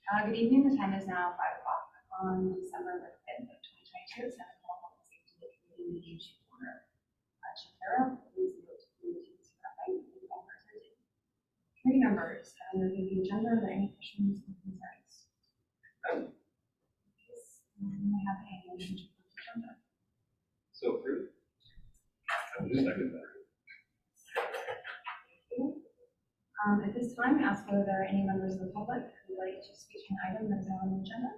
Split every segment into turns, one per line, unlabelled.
Good evening. The time is now 5 o'clock on December the 5th of 2022. It's 7 o'clock on the safety committee meeting to order. Chief Farrow, please vote to committee members, reviewing the agenda. Are there any questions or concerns? Yes. We have a motion to approve the agenda.
So approved. I will second that.
At this time, ask whether there are any members of the public who would like to speak to an item that is on the agenda.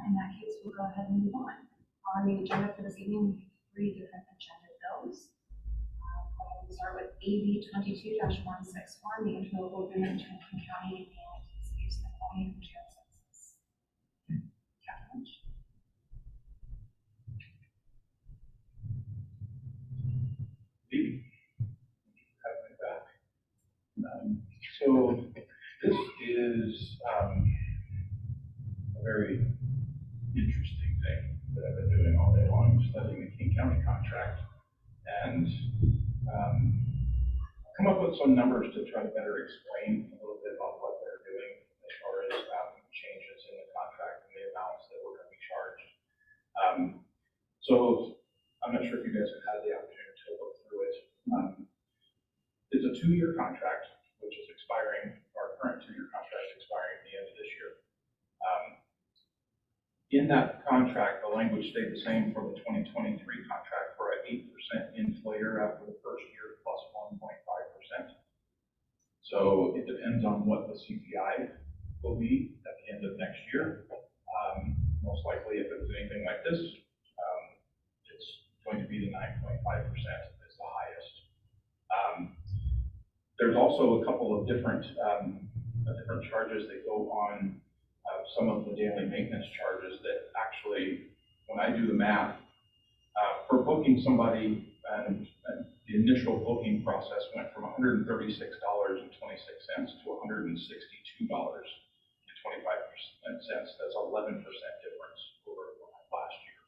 In that case, we'll go ahead and move on. On the agenda for this evening, we have 3 different agenda bills. We'll start with AB 22-161, the interlocal agreement between King County and the City of Snoqualmie for jail services. Catherine.
So this is a very interesting thing that I've been doing all day long, studying the King County contract, and come up with some numbers to try to better explain a little bit about what they're doing as far as changes in the contract and the amounts that we're going to be charged. So I'm not sure if you guys have had the opportunity to look through it. It's a 2-year contract, which is expiring. Our current 2-year contract is expiring at the end of this year. In that contract, the language stayed the same for the 2023 contract for an 8% inflator after the first year plus 1.5%. So it depends on what the CPI will be at the end of next year. Most likely, if it was anything like this, it's going to be the 9.5% is the highest. There's also a couple of different charges that go on some of the daily maintenance charges that actually, when I do the math, for booking somebody, and the initial booking process went from $136.26 to $162.25. That's 11% difference over last year.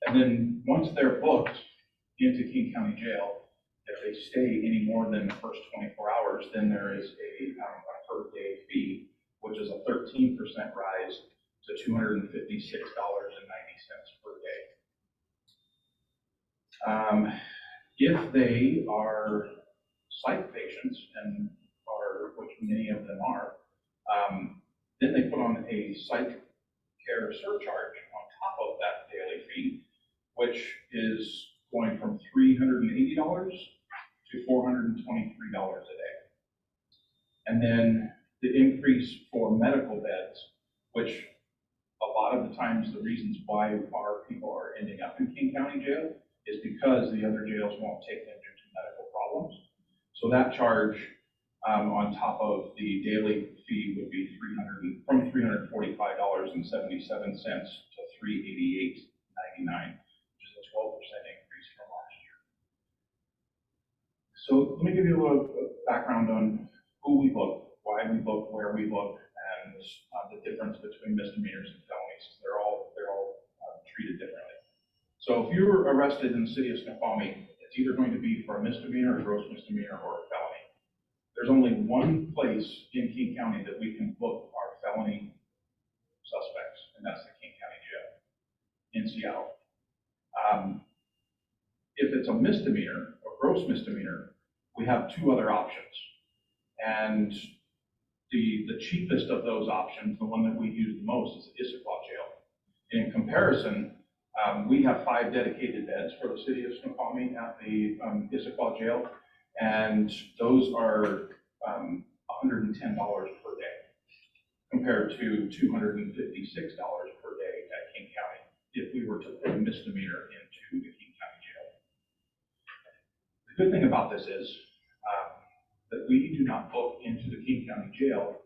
And then once they're booked into King County Jail, if they stay any more than the first 24 hours, then there is a per day fee, which is a 13% rise to $256.90 per day. If they are psych patients, which many of them are, then they put on a psych care surcharge on top of that daily fee, which is going from $380 to $423 a day. And then the increase for medical beds, which a lot of the times the reasons why our people are ending up in King County Jail is because the other jails won't take them due to medical problems. So that charge on top of the daily fee would be from $345.77 to $388.99, which is a 12% increase from last year. So let me give you a little background on who we book, why we book, where we book, and the difference between misdemeanors and felonies. They're all treated differently. So if you're arrested in the city of Snoqualmie, it's either going to be for a misdemeanor, a gross misdemeanor, or a felony. There's only one place in King County that we can book our felony suspects, and that's the King County Jail in Seattle. If it's a misdemeanor or gross misdemeanor, we have 2 other options. And the cheapest of those options, the one that we use the most, is the Issaquah Jail. In comparison, we have 5 dedicated beds for the city of Snoqualmie at the Issaquah Jail, and those are $110 per day, compared to $256 per day at King County if we were to put a misdemeanor into the King County Jail. The good thing about this is that we do not book into the King County Jail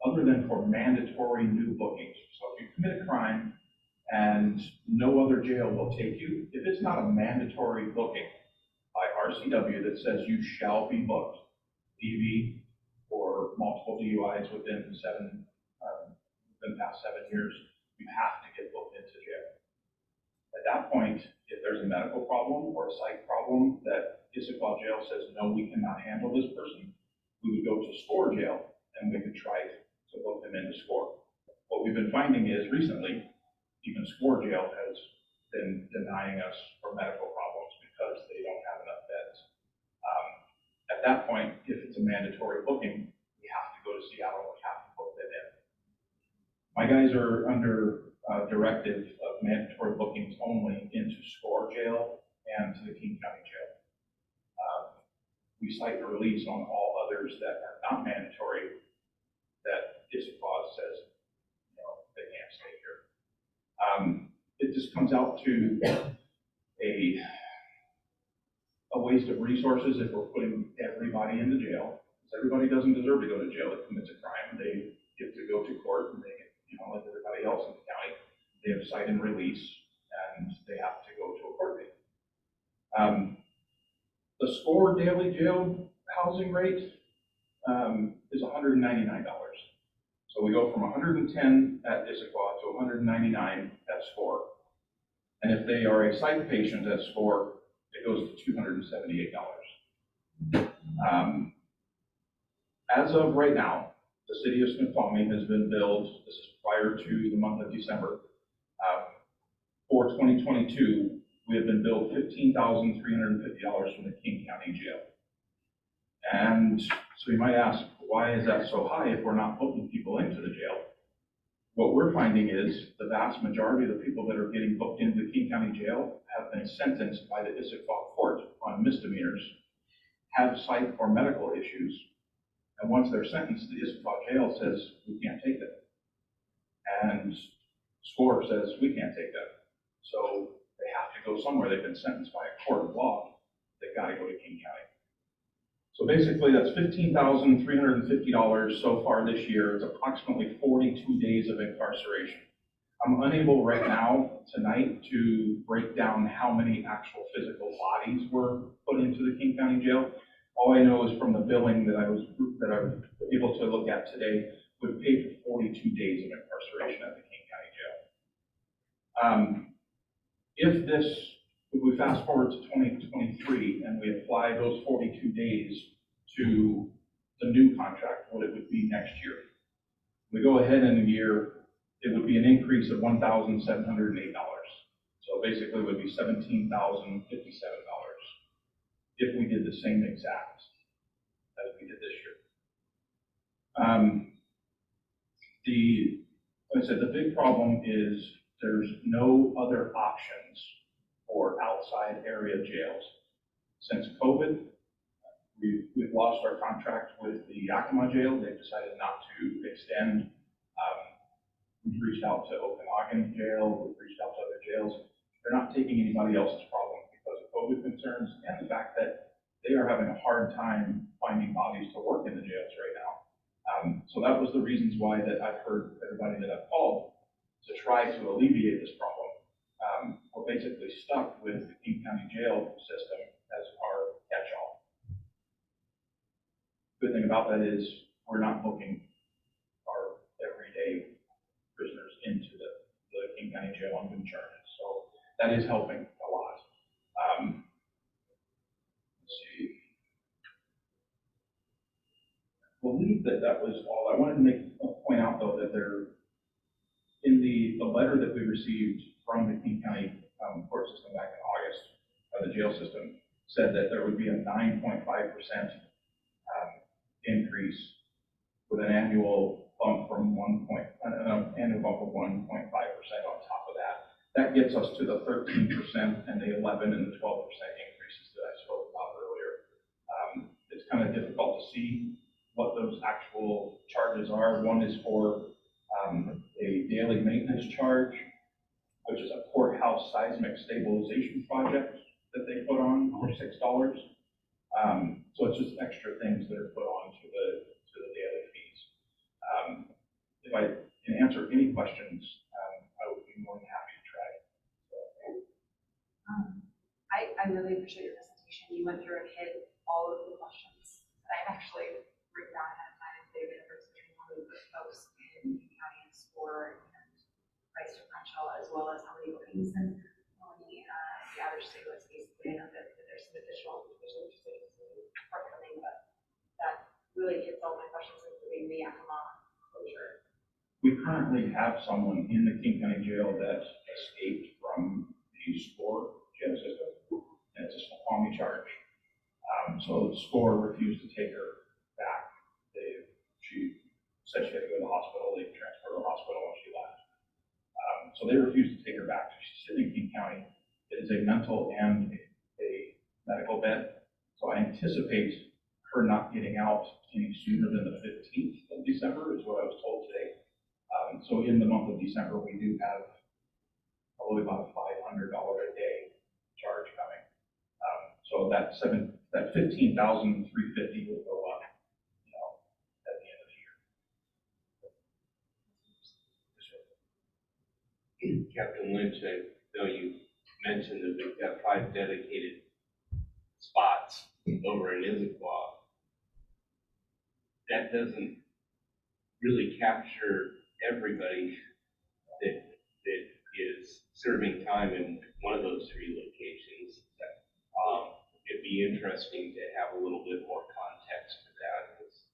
other than for mandatory new bookings. So if you commit a crime and no other jail will take you, if it's not a mandatory booking by RCW that says you shall be booked, DV or multiple DUIs within the past 7 years, you have to get booked into jail. At that point, if there's a medical problem or a psych problem that Issaquah Jail says, no, we cannot handle this person, we would go to SCORE jail and we could try to vote them into SCORE. What we've been finding is recently, even SCORE jail has been denying us for medical problems because they don't have enough beds. At that point, if it's a mandatory booking, we have to go to Seattle and we have to book them in. My guys are under directive of mandatory bookings only into SCORE jail and to the King County jail. We cite a release on all others that are not mandatory that Issaquah says, they can't stay here. It just comes out to a waste of resources if we're putting everybody into jail. Because everybody doesn't deserve to go to jail that commits a crime. They get to go to court and they get, like everybody else in the county, they have cite and release and they have to go to a court date. The SCORE daily jail housing rate is $199. So we go from 110 at Issaquah to 199 at SCORE. And if they are a psych patient at SCORE, it goes to $278. As of right now, the city of Snoqualmie has been billed, this is prior to the month of December, for 2022, we have been billed $15,350 from the King County jail. And so you might ask, why is that so high if we're not booking people into the jail? What we're finding is the vast majority of the people that are getting booked into the King County jail have been sentenced by the Issaquah court on misdemeanors, have psych or medical issues, and once they're sentenced, the Issaquah jail says, we can't take them. And SCORE says, we can't take them. So they have to go somewhere. They've been sentenced by a court of law. They've got to go to King County. So basically, that's $15,350 so far this year. It's approximately 42 days of incarceration. I'm unable right now, tonight, to break down how many actual physical bodies were put into the King County jail. All I know is from the billing that I was able to look at today, we paid for 42 days of incarceration at the King County jail. If we fast forward to 2023 and we apply those 42 days to the new contract, what it would be next year. We go ahead in a year, it would be an increase of $1,708. So basically it would be $17,057 if we did the same exact as we did this year. Like I said, the big problem is there's no other options for outside area jails. Since COVID, we've lost our contract with the Yakima jail. They've decided not to extend. We've reached out to Okanagan jail. We've reached out to other jails. They're not taking anybody else's problem because of COVID concerns and the fact that they are having a hard time finding bodies to work in the jails right now. So that was the reasons why that I've heard everybody that I've called to try to alleviate this problem. We're basically stuck with the King County jail system as our catch-all. Good thing about that is we're not booking our everyday prisoners into the King County jail on good charges. So that is helping a lot. Let's see. I believe that was all. I wanted to point out though that in the letter that we received from the King County court system back in August, the jail system said that there would be a 9.5% increase with an annual bump from annual bump of 1.5% on top of that. That gets us to the 13% and the 11 and the 12% increases that I spoke about earlier. It's kind of difficult to see what those actual charges are. One is for a daily maintenance charge, which is a courthouse seismic stabilization project that they put on for $6. So it's just extra things that are put on to the daily fees. If I can answer any questions, I would be more than happy to try.
I really appreciate your presentation. You went through and hit all of the questions that I've actually written down ahead of time. They've been between how many folks in King County and SCORE and price differential, as well as how many bookings and how many the average
currently have someone in the King County Jail that escaped from the SCORE jail system, and it's a Snoqualmie charge. So the SCORE refused to take her back. She said she had to go to the hospital. They transferred her to the hospital when she left. So they refused to take her back. She's sitting in King County. It is a mental and a medical bed. So I anticipate her not getting out any sooner than the 15th of December is what I was told today. So in the month of December, we do have probably about a $500 a day charge coming. So that 15,350 will go up, at the end of the year.
Captain Lynch, I know you mentioned that we've got 5 dedicated spots over in Issaquah. That doesn't really capture everybody that is serving time in one of those 3 locations. It'd be interesting to have a little bit more context for that, because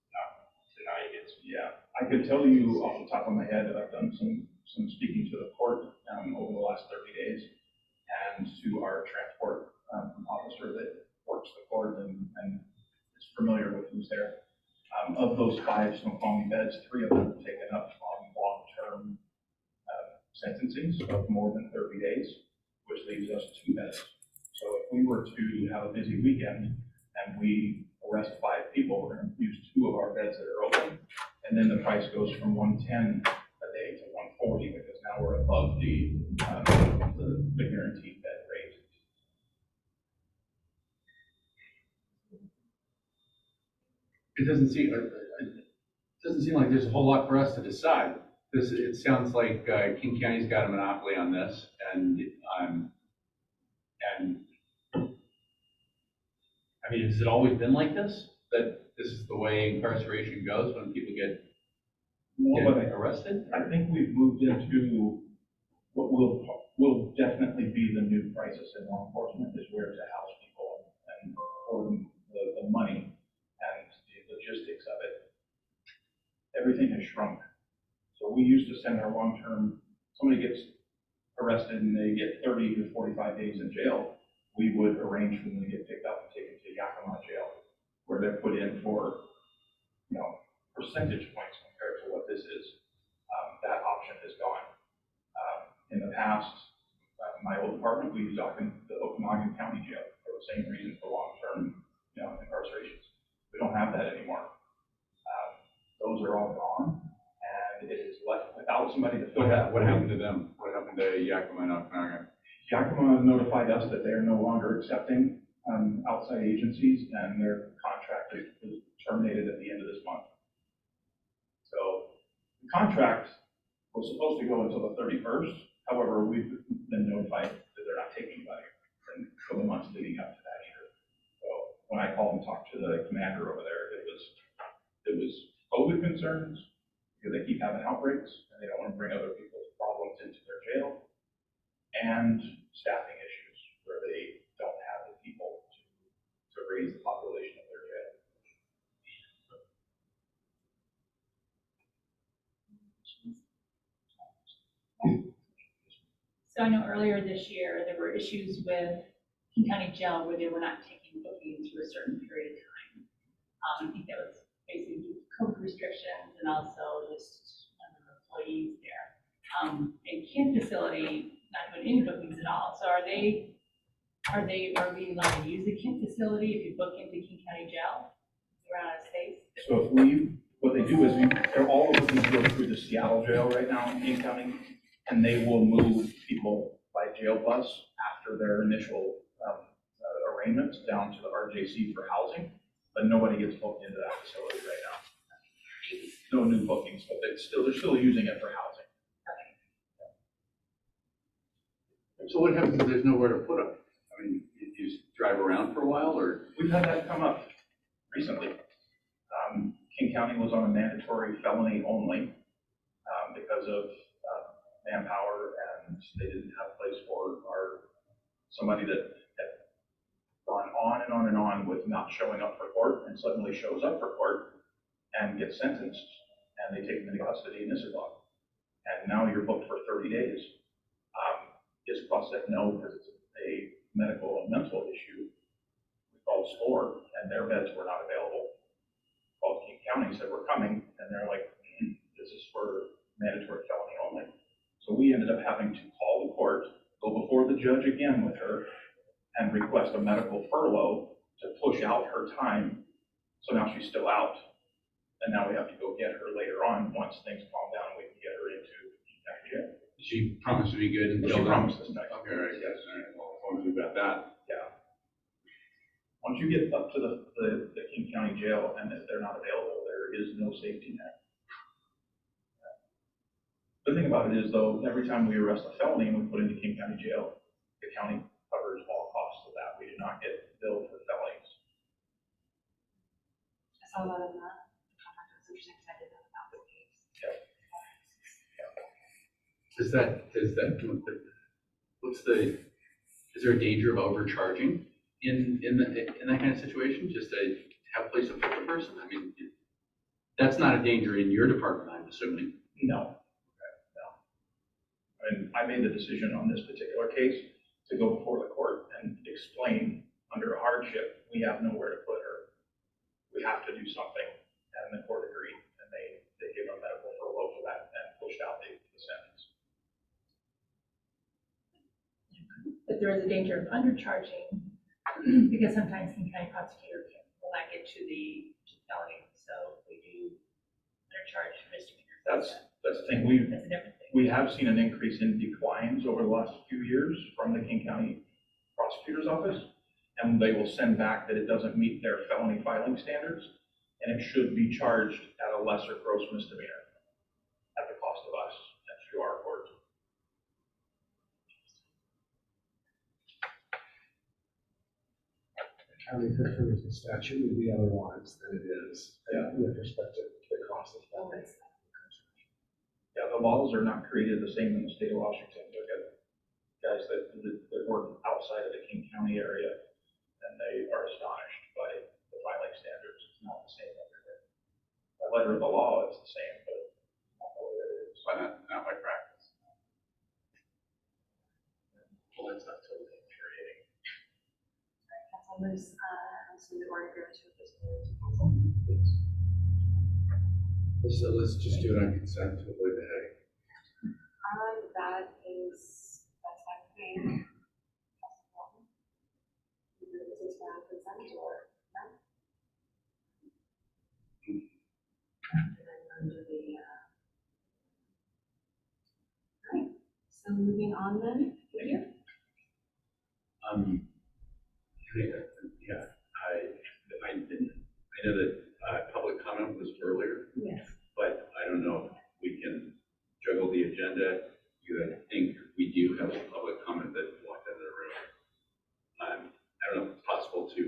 tonight it's.
Yeah, I could tell you off the top of my head that I've done some speaking to the court over the last 30 days, and to our transport officer that works the court and is familiar with who's there. Of those 5 Snoqualmie beds, 3 of them are taken up on long-term sentencing of more than 30 days, which leaves us 2 beds. So if we were to have a busy weekend and we arrest 5 people, we're going to use 2 of our beds that are open, and then the price goes from $110 a day to $140, because now we're above the guaranteed bed rate.
It doesn't seem like there's a whole lot for us to decide. It sounds like King County's got a monopoly on this, and I mean, has it always been like this? That this is the way incarceration goes when people get arrested?
I think we've moved into what will definitely be the new crisis in law enforcement, is where to house people and for the money and the logistics of it. Everything has shrunk. So we used to send our somebody gets arrested and they get 30 to 45 days in jail. We would arrange for them to get picked up and taken to Yakima jail, where they're put in for, percentage points compared to what this is. That option is gone. In the past, my old department, we used the Okanagan County Jail for the same reason, for long-term, incarcerations. We don't have that anymore. Those are all gone, and it is left without somebody to fill that.
What happened to them? What happened to Yakima and Okanagan?
Yakima notified us that they are no longer accepting outside agencies, and their contract is terminated at the end of this month. So the contract was supposed to go until the 31st. However, we've been notified that they're not taking anybody for the months leading up to that either. So when I called and talked to the commander over there, it was COVID concerns, because they keep having outbreaks and they don't want to bring other people's problems into their jail, and staffing issues where they don't have the people to raise the population of their jail.
So I know earlier this year, there were issues with King County Jail where they were not taking bookings for a certain period of time. I think that was basically due to COVID restrictions and also just number of employees there. And Kent facility, not doing any bookings at all. So are we allowed to use the Kent facility if you book into King County Jail? Around out of state?
So what they do is they're all of them go through the Seattle jail right now in King County, and they will move people by jail bus after their initial arraignments down to the RJC for housing, but nobody gets booked into that facility right now. No new bookings, but they're still using it for housing.
So what happens if there's nowhere to put them? I mean, you just drive around for a while, or?
We've had that come up recently. King County was on a mandatory felony only because of manpower, and they didn't have a place for somebody that had gone on and on and on with not showing up for court, and suddenly shows up for court and gets sentenced, and they take them into custody in Issaquah. and now you're booked for 30 days. ISQA said no, because it's a medical and mental issue. We called SCORE, and their beds were not available. Called King County, said we're coming, and they're like, this is for mandatory felony only. So we ended up having to call the court, go before the judge again with her, and request a medical furlough to push out her time. So now she's still out, and now we have to go get her later on. Once things calm down, we can get her into King County jail.
She promised to be good until
She
then?
promised this next.
Okay, all right, yes, all right, well, as long as we've got that.
Yeah. Once you get up to the King County jail and if they're not available, there is no safety net. The thing about it is though, every time we arrest a felony and we put into King County jail, the county covers all costs of that. We do not get billed for felonies.
I saw a lot of that. It was interesting because I didn't know about the case.
Is there a danger of overcharging in that kind of situation, just to have a place to put the person? I mean, that's not a danger in your department, I'm assuming.
No. No. I mean, I made the decision on this particular case to go before the court and explain under a hardship, we have nowhere to put her. We have to do something, and the court agreed, and they gave a medical furlough for that and pushed out the sentence.
If there is a danger of undercharging, because sometimes the county prosecutor will not get to the felony, so we do undercharge misdemeanors.
That's the thing.
That's a different thing.
We have seen an increase in declines over the last few years from the King County Prosecutor's Office, and they will send back that it doesn't meet their felony filing standards, and it should be charged at a lesser gross misdemeanor at the cost of us and through our court.
County prefers the statute would be otherwise than it is.
Yeah.
With respect to the cost of that.
Yeah, the laws are not created the same in the state of Washington. Look at guys that work outside of the King County area, and they are astonished by the filing standards. It's not the same everywhere. By letter of the law, it's the same, but not the way it is.
But not by practice.
Well, that's not totally infuriating.
Councilmembers, so the board agreement to this proposal.
Let's just do it on consent to avoid the headache.
That's fine with me. Is this around consent or no? And then under the, all right, so moving on then, Lydia?
Yeah, I know that public comment was earlier,
Yes.
but I don't know if we can juggle the agenda. I think we do have a public comment that walked into the room. I don't know if it's possible to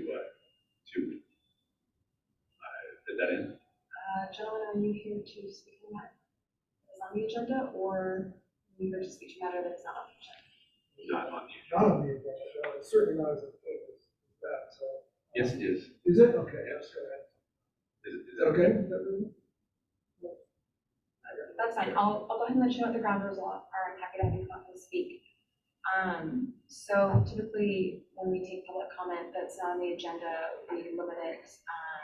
fit that in.
Gentlemen, are you here to speak on that is on the agenda, or are you here to speak to matter that is not on the agenda?
Not on the agenda.
Not on the agenda, no, it's certainly not as important as that, so.
Yes, it is.
Is it? Okay, yes, go ahead.
Is
Is that okay? Is that really?
That's fine. I'll go ahead and let you know what the ground rules are. I'm happy to have you come up and speak. So typically, when we take public comment that's on the agenda, we limit it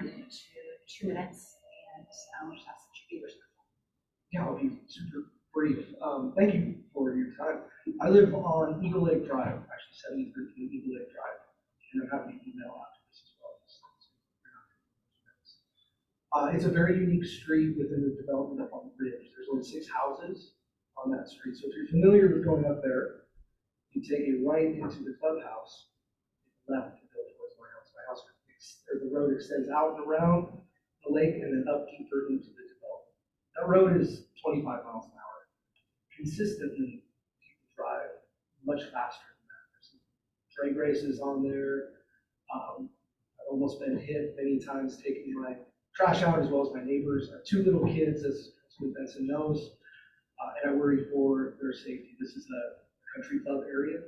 to 2 minutes, and we'll just ask that you be respectful.
Yeah, I'll be super brief. Thank you for your time. I live on Eagle Lake Drive, actually 713 Eagle Lake Drive, and I have an email after this as well. It's a very unique street within the development of on the Ridge. There's only 6 houses on that street. So if you're familiar with going up there, you take a right into the clubhouse, left to go towards my house. My house, the road extends out and around the lake and then up deeper into the development. That road is 25 miles an hour. Consistently, people drive much faster than that. There's some drag races on there. I've almost been hit many times taking my trash out, as well as my neighbors. I have 2 little kids, as Councilman Benson knows, and I worry for their safety. This is a country club area.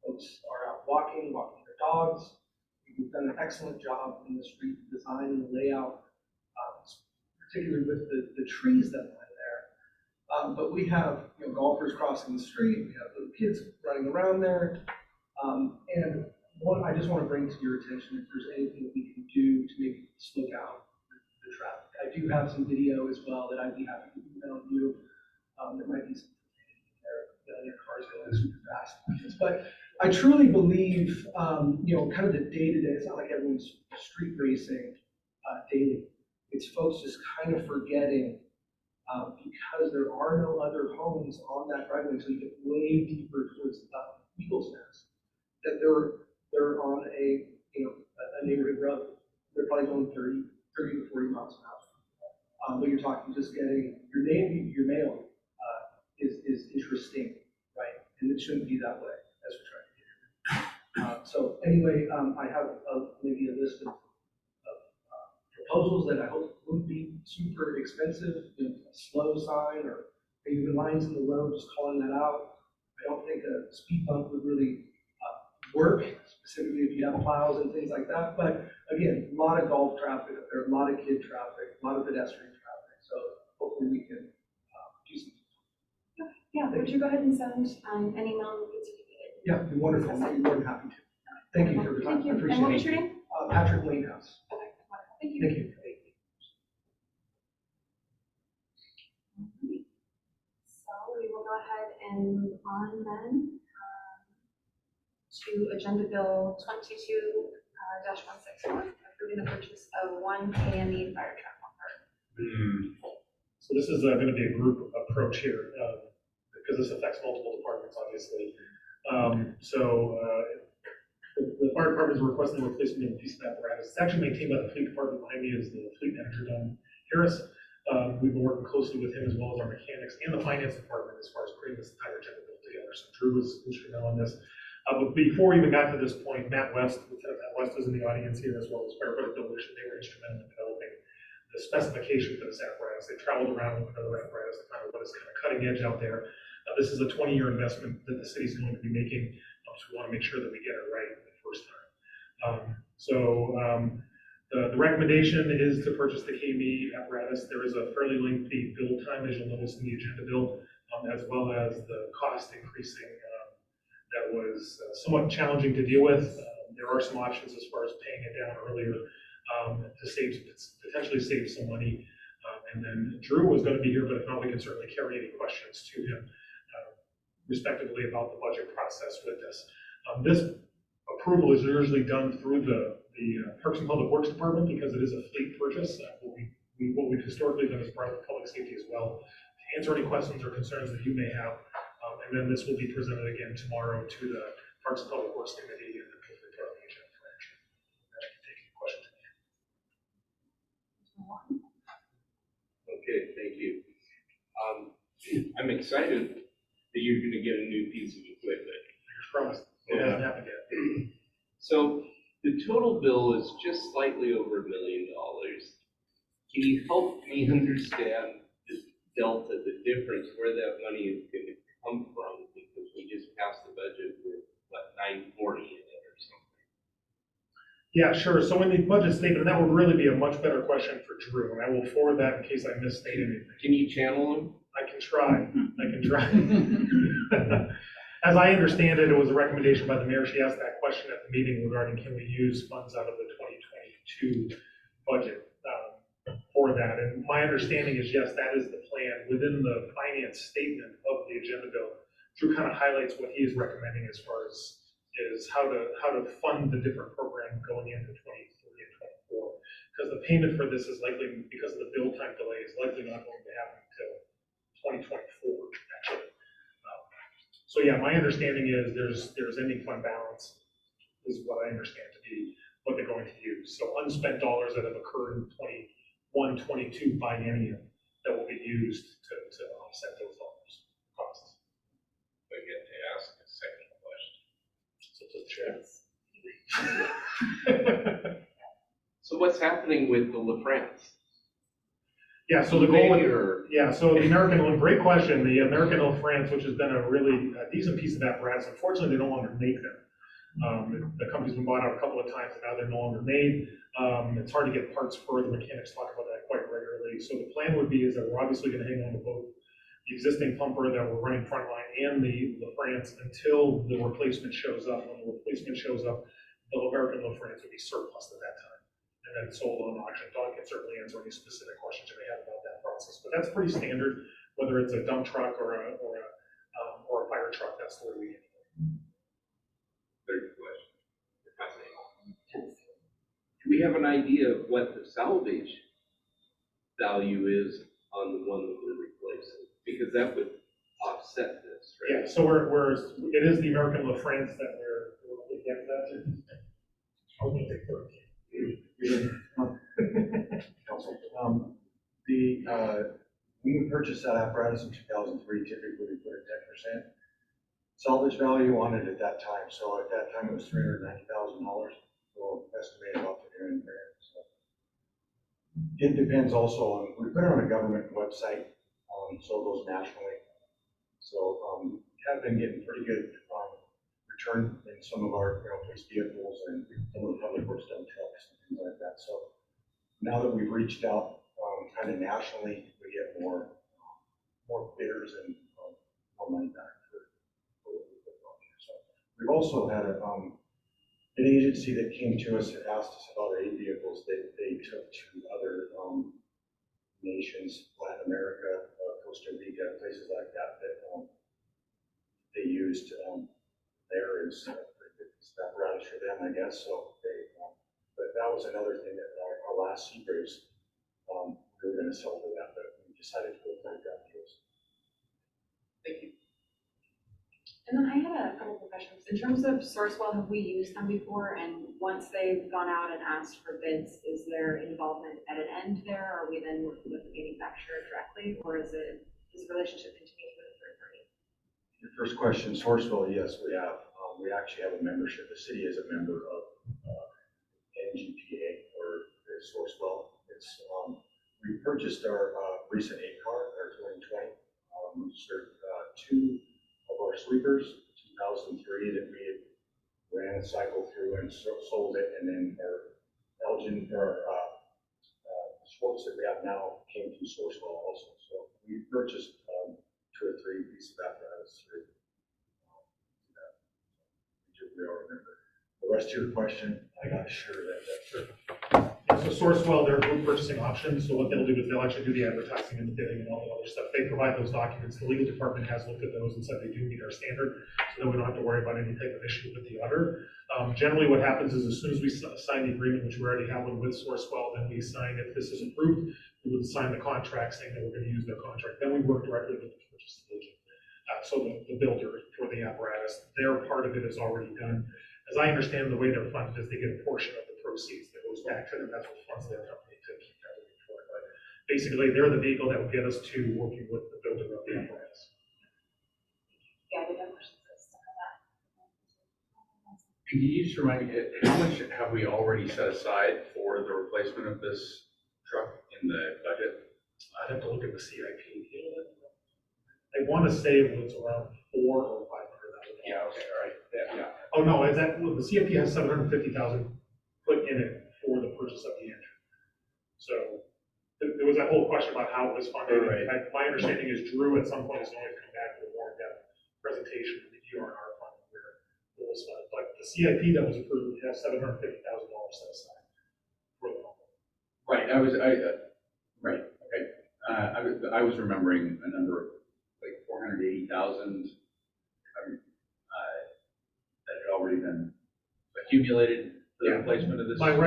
Folks are out walking their dogs. We've done an excellent job in the street design and the layout, particularly with the trees that lie there. But we have, golfers crossing the street, we have little kids running around there. And what I just want to bring to your attention, if there's anything that we can do to maybe slow down the traffic. I do have some video as well that I'd be happy to email you. There might be some their cars going super fast. But I truly believe, kind of the day-to-day, it's not like everyone's street racing daily. It's folks just kind of forgetting, because there are no other homes on that driveway until you get way deeper towards the Eagles Nest, that they're on a neighborhood road. They're probably going 30 to 40 miles an hour. But you're talking just getting your mail is interesting, right? And it shouldn't be that way as we're trying to get here. So anyway, I have maybe a list of proposals that I hope wouldn't be super expensive, a slow sign or maybe the lines in the road, just calling that out. I don't think a speed bump would really work, specifically if you have plows and things like that. But again, a lot of golf traffic up there, a lot of kid traffic, a lot of pedestrian traffic. So hopefully we can do something.
Yeah, would you go ahead and send an email with the certificate?
Yeah, it'd be wonderful. I'd be more than happy to. Thank you for the time.
Thank you.
I appreciate
And what was
it.
your name?
Patrick Lanehouse.
Okay, wonderful. Thank you.
Thank you.
So we will go ahead and move on then to Agenda Bill 22-161, approving the purchase of one KME fire truck pumper.
So this is going to be a group approach here, because this affects multiple departments, obviously. The fire department is requesting the replacement of a piece of apparatus. It's actually maintained by the fleet department. Behind me is the fleet manager, Don Harris. We've been working closely with him as well as our mechanics and the finance department as far as putting this entire agenda bill together. So Drew was instrumental in this. But before we even got to this point, Matt West, Lieutenant Matt West is in the audience here, as well as Firefighter Bill Wish. They were instrumental in developing the specification for this apparatus. They traveled around with another apparatus to find out what is kind of cutting edge out there. This is a 20-year investment that the city's going to be making, so we want to make sure that we get it right the first time. The recommendation is to purchase the KME apparatus. There is a fairly lengthy build time, as you'll notice in the agenda bill, as well as the cost increasing that was somewhat challenging to deal with. There are some options as far as paying it down earlier to potentially save some money. And then Drew was going to be here, but if not, we can certainly carry any questions to him, respectively, about the budget process with this. This approval is usually done through the Parks and Public Works Department because it is a fleet purchase. What we've historically done is brought up public safety as well to answer any questions or concerns that you may have. And then this will be presented again tomorrow to the Parks and Public Works Committee and hopefully put on the agenda for action. I can take any questions.
Okay, thank you. I'm excited that you're going to get a new piece of equipment.
Fingers crossed. It hasn't happened yet.
So the total bill is just slightly over $1 million. Can you help me understand the delta, the difference, where that money is going to come from? Because we just passed the budget with, what, 940 in it or something.
Yeah, sure. So in the budget statement, and that would really be a much better question for Drew, and I will forward that in case I misstate anything.
Can you channel him?
I can try. As I understand it, it was a recommendation by the mayor. She asked that question at the meeting regarding can we use funds out of the 2022 budget for that. And my understanding is, yes, that is the plan. Within the finance statement of the agenda bill, Drew kind of highlights what he is recommending as far as is how to fund the different programs going into 23 and 24. Because the payment for this is likely, because of the build time delay, is likely not going to happen until 2024, actually. So yeah, my understanding is there's ending fund balance is what I understand to be what they're going to use. So unspent dollars that have occurred in 21-22 biennium that will be used to offset those dollars costs.
I get to ask a second question.
So just check.
So what's happening with the LaFrance?
Yeah, so the goal, so the American, great question. The American Hill France, which has been a really decent piece of apparatus, unfortunately, they no longer make them. The company's been bought out a couple of times, and now they're no longer made. It's hard to get parts for. The mechanics talk about that quite regularly. So the plan would be is that we're obviously going to hang on to both the existing pumper that we're running frontline and the LaFrance until the replacement shows up. When the replacement shows up, the American LaFrance would be surplus at that time and then sold on auction. Don can certainly answer any specific questions you may have about that process, but that's pretty standard, whether it's a dump truck or a fire truck, that's the way we handle it.
Very good question. Do we have an idea of what the salvage value is on the one that we're replacing? Because that would offset this, right?
Yeah, so it is the American LaFrance that we're looking at that. I was gonna take 13.
Council, when we purchased that apparatus in 2003, typically we put a 10% salvage value on it at that time. So at that time, it was $390,000. So estimated about $300,000. So it depends also on, we put it on a government website, so it goes nationally. So we have been getting pretty good return in some of our, police vehicles and some of the public works dump trucks and things like that. So now that we've reached out kind of nationally, we get more bidders and more money back for what we put on here. So we've also had an agency that came to us and asked us about our aid vehicles that they took to other nations, Latin America, Costa Rica, places like that, that they used. There is pretty good apparatus for them, I guess. So but that was another thing that our last Seagraves, we were going to sell to them, but we decided to go with that deals.
Thank you.
And then I had a couple of questions. In terms of Sourcewell, have we used them before? And once they've gone out and asked for bids, is there involvement at an end there? Are we then working with the manufacturer directly, or does the relationship continue with a third party?
Your first question, Sourcewell, yes, we have. We actually have a membership. The city is a member of NGPA or Sourcewell. It's we purchased our recent 8-car, our 2020. We served 2 of our sweepers, 2003 that we ran a cycle through and sold it, and then our Elgin or Schwartz that we have now came through Sourcewell also. So we purchased 2 or 3 pieces of apparatus through that. We all remember. The rest of your question, I got sure that
So Sourcewell, they're group purchasing options, so what they'll do is they'll actually do the advertising and the bidding and all the other stuff. They provide those documents. The legal department has looked at those and said they do meet our standard, so that we don't have to worry about any type of issue with the other. Generally what happens is as soon as we sign the agreement, which we already have one with Sourcewell, then we sign, if this is approved, we would sign the contract saying that we're going to use their contract. Then we work directly with the purchasing agent. So the builder for the apparatus, their part of it is already done. As I understand the way they're funded is they get a portion of the proceeds that goes back to them. That's what funds their company to keep everything for it. But basically, they're the vehicle that will get us to working with the builder of the apparatus.
Yeah, we have questions on that.
Can you just remind me, how much have we already set aside for the replacement of this truck in the budget?
I'd have to look at the CIP. I want to say it was around $400,000 or $500,000.
Yeah, okay, all right. Yeah.
Oh, no, is that, well, the CIP has $750,000 put in it for the purchase of the engine. So there was that whole question about how it was funded.
Right.
My understanding is Drew at some point is going to come back with a more in-depth presentation of the ER&R fund where it was funded. But the CIP that was approved has $750,000 set aside for the fund.
Right, right, okay. I was remembering a number of like 480,000 that had already been accumulated for the replacement of this.
Great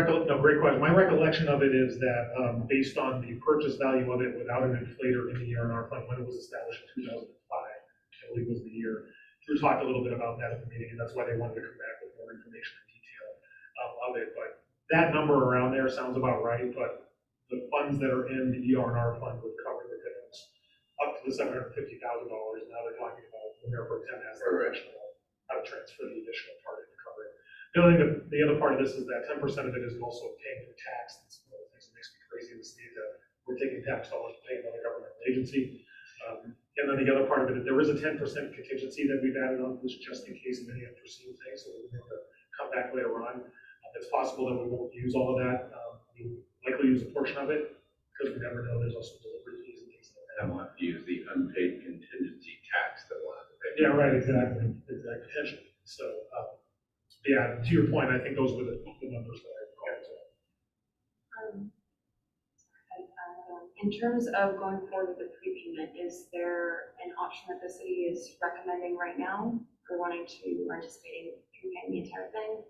question. My recollection of it is that based on the purchase value of it without an inflator in the ER&R fund when it was established in 2005, I believe was the year. Drew talked a little bit about that at the meeting, and that's why they wanted to come back with more information and detail of it. But that number around there sounds about right, but the funds that are in the ER&R fund would cover the difference up to the $750,000. Now they're talking about the Mayor Pro Tem as the question about how to transfer the additional part in to cover it. The other part of this is that 10% of it is also paying for tax. That's one of the things that makes me crazy in the state that we're taking tax dollars to pay another governmental agency. And then the other part of it, there is a 10% contingency that we've added on this just in case of any unforeseen things. So we're going to come back later on. It's possible that we won't use all of that. We likely use a portion of it because we never know. There's also delivery fees and things like
And we'll have to use the unpaid contingency tax that we'll have to pay.
Yeah, right, exactly, potentially. So, yeah, to your point, I think those were the numbers that I recall.
In terms of going forward with the prepayment, is there an option that the city is recommending right now for wanting to, or anticipating prepaying the entire thing?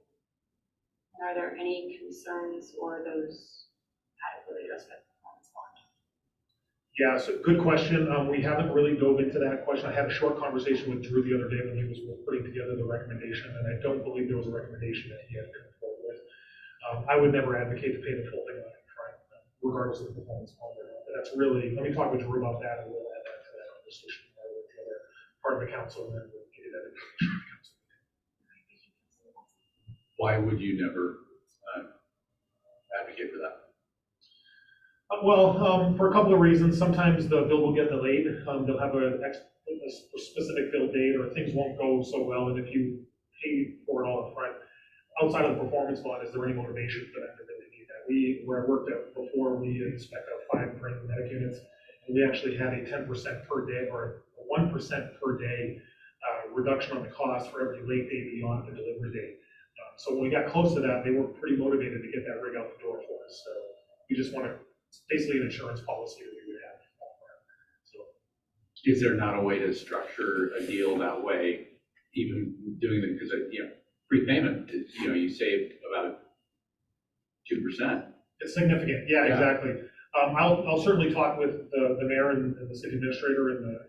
And are there any concerns or those adequately addressed by the performance bond?
Yeah, so good question. We haven't really dove into that question. I had a short conversation with Drew the other day when he was putting together the recommendation, and I don't believe there was a recommendation that he had come forward with. I would never advocate to pay the full thing on upfront, regardless of the performance bond or not. But that's really, let me talk with Drew about that, and we'll add that to that conversation with the other part of the council, and then we'll get that information to the council.
Why would you never advocate for that?
Well, for a couple of reasons. Sometimes the bill will get delayed. They'll have a specific bill date, or things won't go so well, and if you pay for it all up front, outside of the performance bond, is there any motivation for them to really need that? Where I worked at before, we spec out 5 brain medic units, and we actually had a 10% per day, or a 1% per day reduction on the cost for every late day beyond the delivery date. So when we got close to that, they were pretty motivated to get that rig out the door for us. So we just want to, it's basically an insurance policy that we would have. So,
Is there not a way to structure a deal that way, even doing the, because, prepayment, you save about 2%.
it's significant, yeah,
Yeah.
exactly. I'll certainly talk with the mayor and the city administrator and the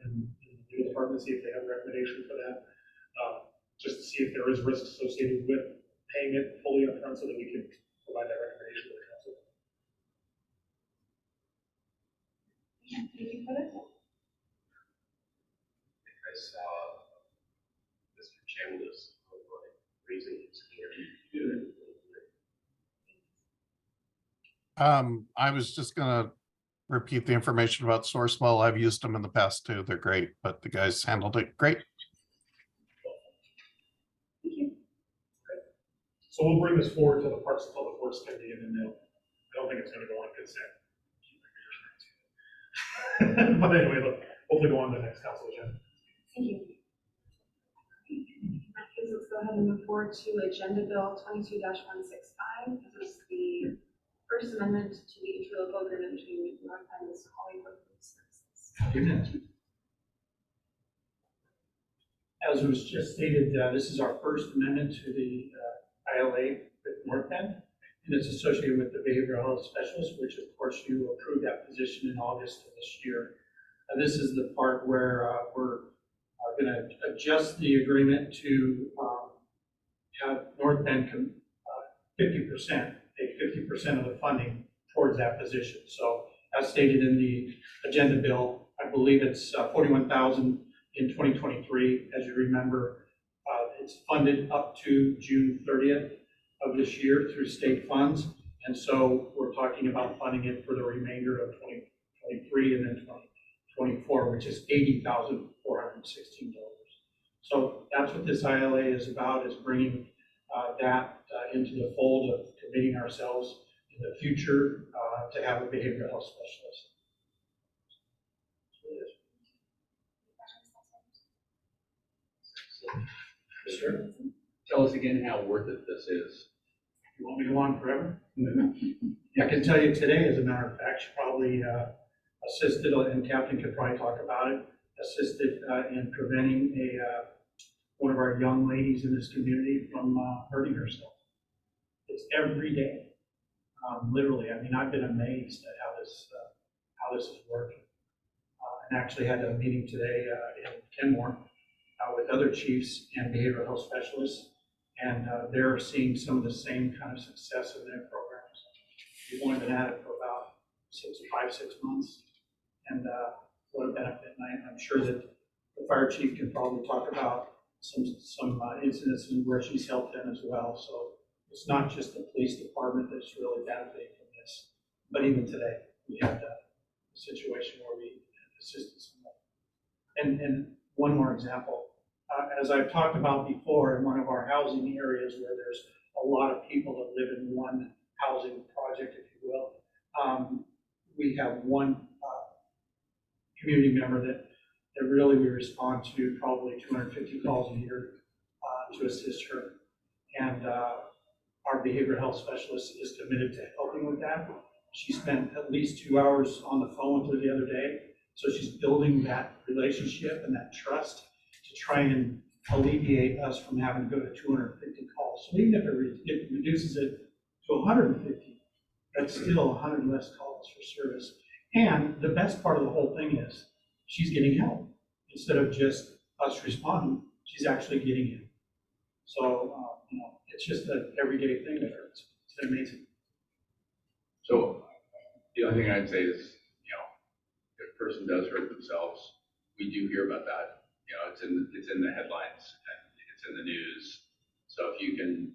legal department, see if they have a recommendation for that. Just to see if there is risk associated with paying it fully upfront so that we can provide that recommendation to the council.
Thank you for this.
I saw Mr. Chambliss raising his hand.
I was just gonna repeat the information about Sourcewell. I've used them in the past too. They're great, but the guys handled it great.
So we'll bring this forward to the Parks and Public Works Committee, and then I don't think it's gonna go on consent. But anyway, look, hopefully go on to the next council agenda.
Thank you. Let's go ahead and move forward to Agenda Bill 22-165. This is the first amendment to the interlocal agreement between North Penn and Snoqualmie Services.
As was just stated, this is our first amendment to the ILA with North Penn, and it's associated with the behavioral health specialist, which of course you approved that position in August of this year. This is the part where we're going to adjust the agreement to have North Penn 50%, pay 50% of the funding towards that position. So as stated in the agenda bill, I believe it's $41,000 in 2023. As you remember, it's funded up to June 30th of this year through state funds. And so we're talking about funding it for the remainder of 2023 and then 2024, which is $80,416. So that's what this ILA is about, is bringing that into the fold of committing ourselves in the future to have a behavioral health specialist.
Sure. Tell us again how worth it this is.
You want me to go on forever? I can tell you today, as a matter of fact, she probably assisted, and Captain could probably talk about it, assisted in preventing one of our young ladies in this community from hurting herself. It's every day, literally. I mean, I've been amazed at how this is working. And actually had a meeting today in Kenmore with other chiefs and behavioral health specialists, and they're seeing some of the same kind of success in their programs. We've only been at it for about 6 months, and what a benefit. And I'm sure that the fire chief can probably talk about some incidents where she's helped them as well. So it's not just the police department that's really benefiting from this, but even today we had a situation where we assisted someone. And one more example. As I've talked about before, in one of our housing areas where there's a lot of people that live in one housing project, if you will, we have one community member that really we respond to probably 250 calls a year to assist her. And our behavioral health specialist is committed to helping with that. She spent at least 2 hours on the phone with her the other day. So she's building that relationship and that trust to try and alleviate us from having to go to 250 calls. So even if it reduces it to 150, that's still 100 less calls for service. And the best part of the whole thing is she's getting help. Instead of just us responding, she's actually getting it. So, it's just an everyday thing with her. It's been amazing.
So the only thing I'd say is, if a person does hurt themselves, we do hear about that. It's in the headlines and it's in the news. So if you can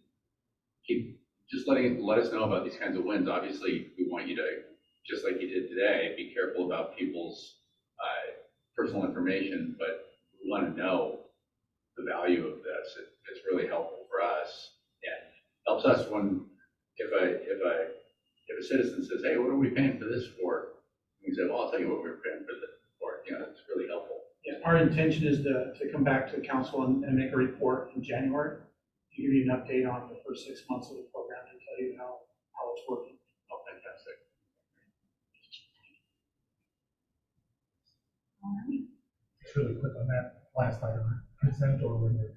keep just let us know about these kinds of wins. Obviously, we want you to, just like you did today, be careful about people's personal information, but we want to know the value of this. It's really helpful for us and helps us when if a citizen says, "Hey, what are we paying for this for?" We say, "Well, I'll tell you what we're paying for this for." It's really helpful.
Yeah, our intention is to come back to the council and make a report in January to give you an update on the first 6 months of the program and tell you how it's working.
Oh, fantastic.
All right.
Just really quick on that last item, consent or regular.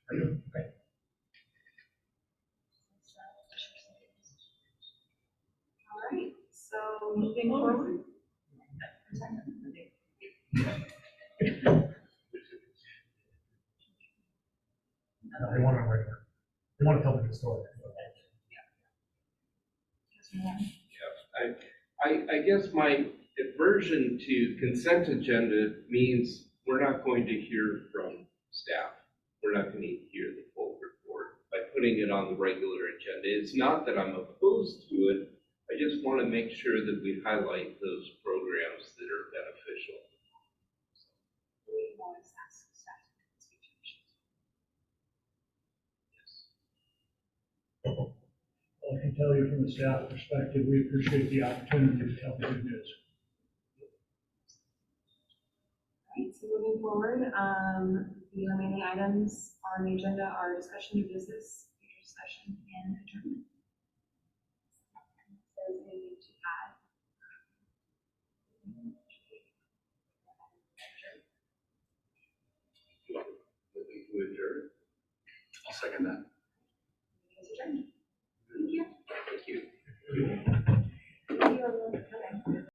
Okay.
All right, so moving forward.
No, they want a regular. They want to tell the good story.
I guess my aversion to consent agenda means we're not going to hear from staff. We're not going to hear the full report by putting it on the regular agenda. It's not that I'm opposed to it. I just want to make sure that we highlight those programs that are beneficial.
Well, I can tell you from the staff perspective, we appreciate the opportunity to tell the good news.
Right, so moving forward, the remaining items on the agenda are discussion of business, future session, and adjournment. If there's anything to add.
Looking to adjourn.
I'll second that.
Adjourned.